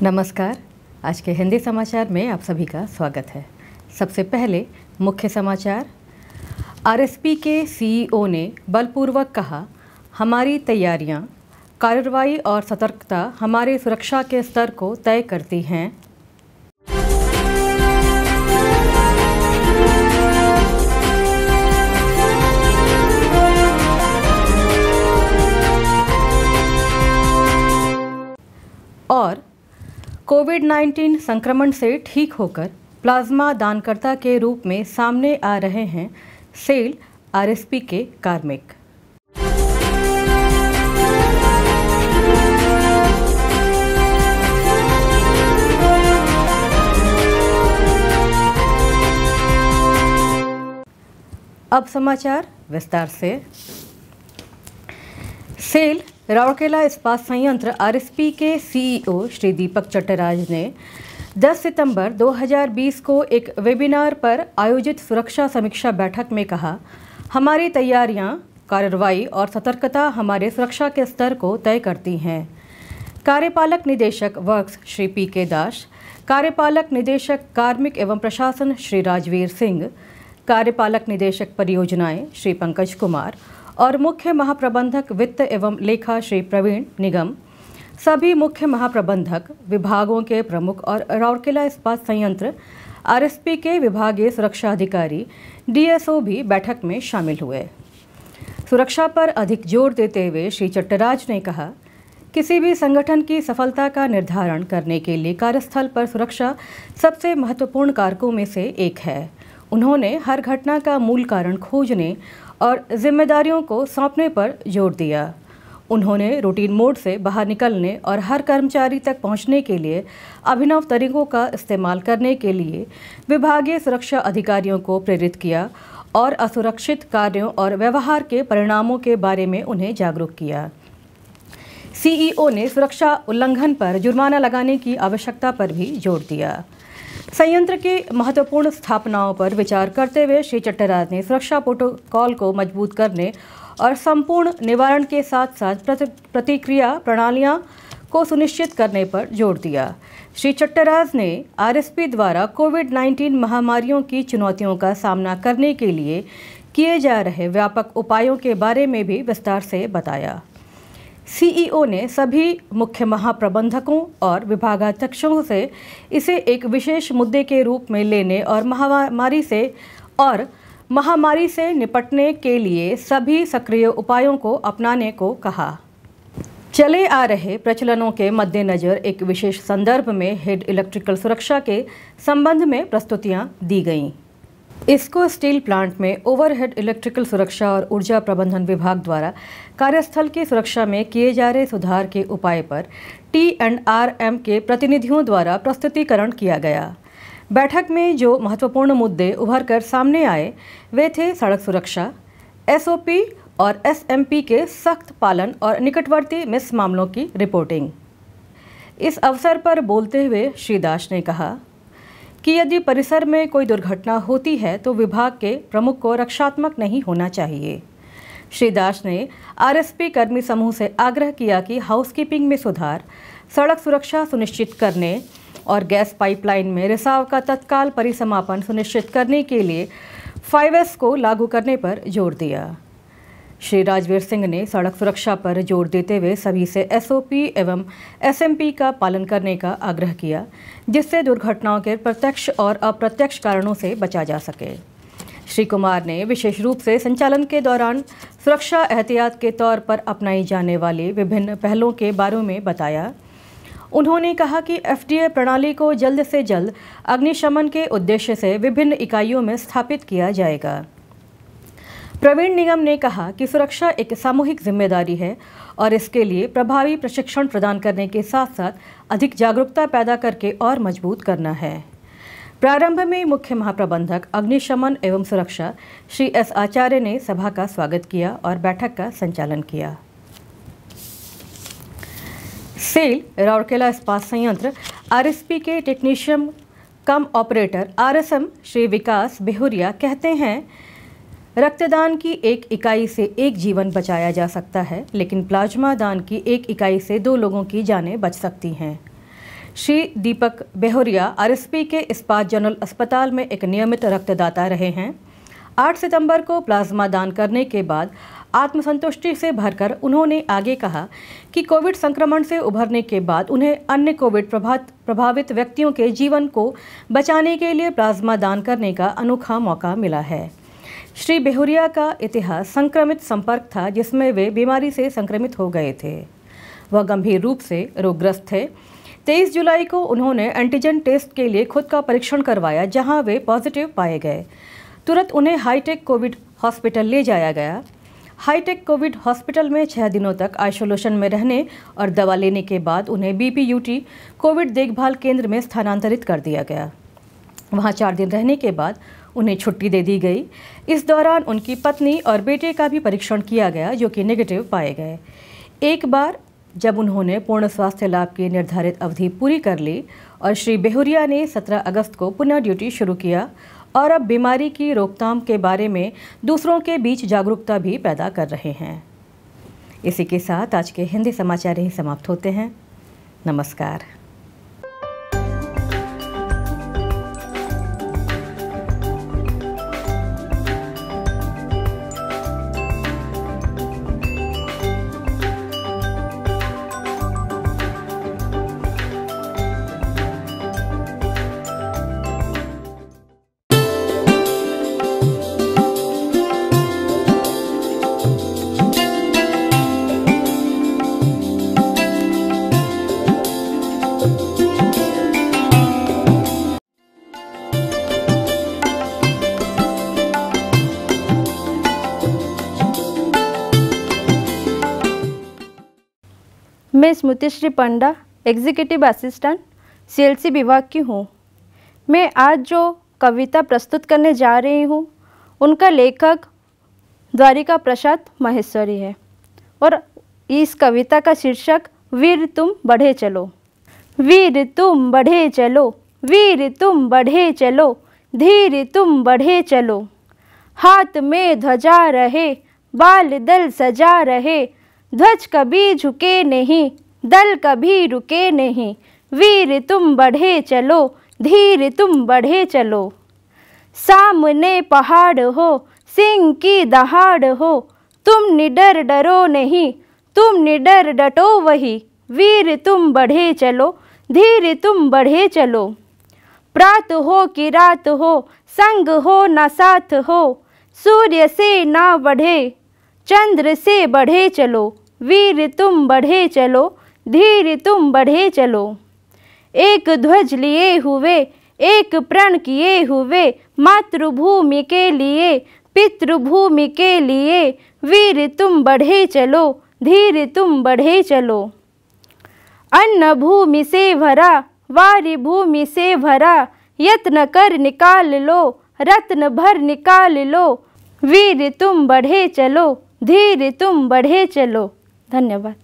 नमस्कार। आज के हिंदी समाचार में आप सभी का स्वागत है। सबसे पहले मुख्य समाचार। आरएसपी के सीईओ ने बलपूर्वक कहा, हमारी तैयारियां, कार्रवाई और सतर्कता हमारे सुरक्षा के स्तर को तय करती हैं। और कोविड-19 संक्रमण से ठीक होकर प्लाज्मा दानकर्ता के रूप में सामने आ रहे हैं सेल आरएसपी के कार्मिक। अब समाचार विस्तार से। सेल राउरकेला इस्पात संयंत्र आरएसपी के सीईओ श्री दीपक चट्टराज ने 10 सितंबर 2020 को एक वेबिनार पर आयोजित सुरक्षा समीक्षा बैठक में कहा, हमारी तैयारियां, कार्रवाई और सतर्कता हमारे सुरक्षा के स्तर को तय करती हैं। कार्यपालक निदेशक वर्क्स श्री पी.के. दास, कार्यपालक निदेशक कार्मिक एवं प्रशासन श्री राजवीर सिंह, कार्यपालक निदेशक परियोजनाएं श्री पंकज कुमार और मुख्य महाप्रबंधक वित्त एवं लेखा श्री प्रवीण निगम, सभी मुख्य महाप्रबंधक, विभागों के प्रमुख और राउरकेला इस्पात संयंत्र आरएसपी के विभागीय सुरक्षा अधिकारी डीएसओ भी बैठक में शामिल हुए। सुरक्षा पर अधिक जोर देते हुए श्री चट्टराज ने कहा, किसी भी संगठन की सफलता का निर्धारण करने के लिए कार्यस्थल पर सुरक्षा सबसे महत्वपूर्ण कारकों में से एक है। उन्होंने हर घटना का मूल कारण खोजने और जिम्मेदारियों को सौंपने पर जोर दिया। उन्होंने रूटीन मोड से बाहर निकलने और हर कर्मचारी तक पहुंचने के लिए अभिनव तरीकों का इस्तेमाल करने के लिए विभागीय सुरक्षा अधिकारियों को प्रेरित किया और असुरक्षित कार्यों और व्यवहार के परिणामों के बारे में उन्हें जागरूक किया। सीईओ ने सुरक्षा उल्लंघन पर जुर्माना लगाने की आवश्यकता पर भी जोर दिया। संयंत्र की महत्वपूर्ण स्थापनाओं पर विचार करते हुए श्री चट्टराज ने सुरक्षा प्रोटोकॉल को मजबूत करने और संपूर्ण निवारण के साथ साथ प्रतिक्रिया प्रणालियां को सुनिश्चित करने पर जोर दिया। श्री चट्टराज ने आरएसपी द्वारा कोविड-19 महामारियों की चुनौतियों का सामना करने के लिए किए जा रहे व्यापक उपायों के बारे में भी विस्तार से बताया। सीईओ ने सभी मुख्य महाप्रबंधकों और विभागाध्यक्षों से इसे एक विशेष मुद्दे के रूप में लेने और महामारी से निपटने के लिए सभी सक्रिय उपायों को अपनाने को कहा। चले आ रहे प्रचलनों के मद्देनज़र एक विशेष संदर्भ में हेड इलेक्ट्रिकल सुरक्षा के संबंध में प्रस्तुतियां दी गईं। इसको स्टील प्लांट में ओवरहेड इलेक्ट्रिकल सुरक्षा और ऊर्जा प्रबंधन विभाग द्वारा कार्यस्थल की सुरक्षा में किए जा रहे सुधार के उपाय पर T&RM के प्रतिनिधियों द्वारा प्रस्तुतिकरण किया गया। बैठक में जो महत्वपूर्ण मुद्दे उभर कर सामने आए वे थे सड़क सुरक्षा, SOP और SMP के सख्त पालन और निकटवर्ती मिस मामलों की रिपोर्टिंग। इस अवसर पर बोलते हुए श्री दास ने कहा कि यदि परिसर में कोई दुर्घटना होती है तो विभाग के प्रमुख को रक्षात्मक नहीं होना चाहिए। श्री दास ने आरएसपी कर्मी समूह से आग्रह किया कि हाउसकीपिंग में सुधार, सड़क सुरक्षा सुनिश्चित करने और गैस पाइपलाइन में रिसाव का तत्काल परिसमापन सुनिश्चित करने के लिए 5S को लागू करने पर जोर दिया। श्री राजवीर सिंह ने सड़क सुरक्षा पर जोर देते हुए सभी से SOP एवं SMP का पालन करने का आग्रह किया, जिससे दुर्घटनाओं के प्रत्यक्ष और अप्रत्यक्ष कारणों से बचा जा सके। श्री कुमार ने विशेष रूप से संचालन के दौरान सुरक्षा एहतियात के तौर पर अपनाई जाने वाली विभिन्न पहलों के बारे में बताया। उन्होंने कहा कि FDA प्रणाली को जल्द से जल्द अग्निशमन के उद्देश्य से विभिन्न इकाइयों में स्थापित किया जाएगा। प्रवीण निगम ने कहा कि सुरक्षा एक सामूहिक जिम्मेदारी है और इसके लिए प्रभावी प्रशिक्षण प्रदान करने के साथ साथ अधिक जागरूकता पैदा करके और मजबूत करना है। प्रारंभ में मुख्य महाप्रबंधक अग्निशमन एवं सुरक्षा श्री S. आचार्य ने सभा का स्वागत किया और बैठक का संचालन किया। सेल राउरकेला इस्पात संयंत्र आरएसपी के technician cum operator RSM Shri Vikas Behuria कहते हैं, रक्तदान की एक इकाई से एक जीवन बचाया जा सकता है, लेकिन प्लाज्मा दान की एक इकाई से 2 लोगों की जानें बच सकती हैं। श्री दीपक बेहुरिया आरएसपी के इस्पात जनरल अस्पताल में एक नियमित रक्तदाता रहे हैं। 8 सितंबर को प्लाज्मा दान करने के बाद आत्मसंतुष्टि से भरकर उन्होंने आगे कहा कि कोविड संक्रमण से उभरने के बाद उन्हें अन्य कोविड प्रभावित व्यक्तियों के जीवन को बचाने के लिए प्लाज्मा दान करने का अनोखा मौका मिला है। श्री बेहुरिया का इतिहास संक्रमित संपर्क था, जिसमें वे बीमारी से संक्रमित हो गए थे। वह गंभीर रूप से रोगग्रस्त थे। 23 जुलाई को उन्होंने एंटीजन टेस्ट के लिए खुद का परीक्षण करवाया, जहां वे पॉजिटिव पाए गए। तुरंत उन्हें हाईटेक कोविड हॉस्पिटल ले जाया गया। हाईटेक कोविड हॉस्पिटल में 6 दिनों तक आइसोलेशन में रहने और दवा लेने के बाद उन्हें बीपीयूटी कोविड देखभाल केंद्र में स्थानांतरित कर दिया गया। वहां 4 दिन रहने के बाद उन्हें छुट्टी दे दी गई। इस दौरान उनकी पत्नी और बेटे का भी परीक्षण किया गया, जो कि नेगेटिव पाए गए। एक बार जब उन्होंने पूर्ण स्वास्थ्य लाभ की निर्धारित अवधि पूरी कर ली और श्री बेहुरिया ने 17 अगस्त को पुनः ड्यूटी शुरू किया और अब बीमारी की रोकथाम के बारे में दूसरों के बीच जागरूकता भी पैदा कर रहे हैं। इसी के साथ आज के हिंदी समाचार यही समाप्त होते हैं। नमस्कार। मैं स्मृतिश्री पंडा एग्जीक्यूटिव असिस्टेंट सीएलसी विभाग की हूँ। मैं आज जो कविता प्रस्तुत करने जा रही हूँ उनका लेखक द्वारिका प्रसाद माहेश्वरी है और इस कविता का शीर्षक वीर तुम बढ़े चलो। वीर तुम बढ़े चलो, वीर तुम बढ़े चलो, धीर तुम बढ़े चलो। हाथ में ध्वजा रहे, बाल दल सजा रहे, ध्वज कभी झुके नहीं, दल कभी रुके नहीं। वीर तुम बढ़े चलो, धीर तुम बढ़े चलो। सामने पहाड़ हो, सिंह की दहाड़ हो, तुम निडर डरो नहीं, तुम निडर डटो वही। वीर तुम बढ़े चलो, धीर तुम बढ़े चलो। प्रात हो कि रात हो, संग हो न साथ हो, सूर्य से ना बढ़े, चंद्र से बढ़े चलो। वीर तुम बढ़े चलो, धीर तुम बढ़े चलो। एक ध्वज लिए हुए, एक प्रण किए हुए, मातृभूमि के लिए, पितृभूमि के लिए। वीर तुम बढ़े चलो, धीर तुम बढ़े चलो। अन्न भूमि से भरा, वारी भूमि से भरा, यत्न कर निकाल लो, रत्न भर निकाल लो। वीर तुम बढ़े चलो, धीर तुम बढ़े चलो। धन्यवाद।